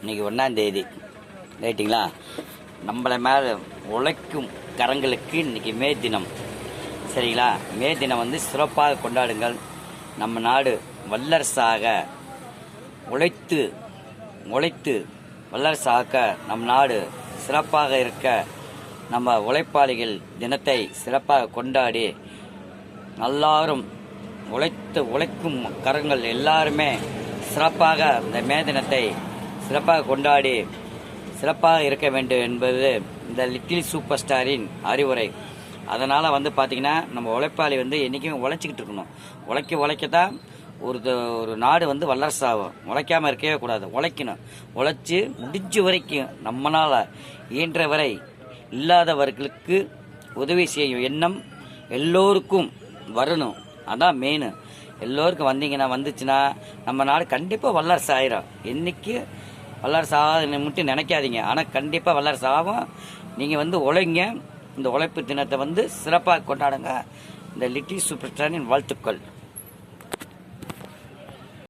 இன்றைக்கி 1ஆம் தேதி ரைட்டுங்களா. நம்மளை மேலே உழைக்கும் கரங்களுக்கு இன்றைக்கி மே தினம் சரிங்களா. மே தினம் வந்து சிறப்பாக கொண்டாடுங்கள். நம்ம நாடு வல்லரசாக உழைத்து வல்லரசாக்க நம் நாடு சிறப்பாக இருக்க நம்ம உழைப்பாளிகள் தினத்தை சிறப்பாக கொண்டாடி எல்லாரும் உழைக்கும் கரங்கள் எல்லாருமே சிறப்பாக இந்த மே தினத்தை சிறப்பாக கொண்டாடி சிறப்பாக இருக்க வேண்டும் என்பது இந்த லிட்டில் சூப்பர் ஸ்டாரின் அறிவுரை. அதனால் வந்து பார்த்திங்கன்னா நம்ம உழைப்பாளி வந்து என்றைக்குமே உழைச்சிக்கிட்டு இருக்கணும். உழைக்கத்தான் ஒரு நாடு வந்து வல்லரசாகும். உழைக்காமல் இருக்கவே கூடாது, உழைக்கணும். உழைச்சி முடிஞ்ச வரைக்கும் நம்மளால் இயன்ற வரை இல்லாதவர்களுக்கு உதவி செய்யும் எண்ணம் எல்லோருக்கும் வரணும். அதான் மெயின். எல்லோருக்கும் வந்துச்சுன்னா நம்ம நாடு கண்டிப்பாக வல்லரசு ஆயிரும். என்றைக்கு வல்லரசு ஆகுதுன்னு மட்டும் நினைக்காதீங்க, ஆனால் கண்டிப்பாக வல்லரசு ஆகும். நீங்கள் வந்து உழைங்க. இந்த உழைப்பு தினத்தை வந்து சிறப்பாக கொண்டாடுங்க. இந்த லிட்டில் சூப்பர் ஸ்டாரின் வாழ்த்துக்கள்.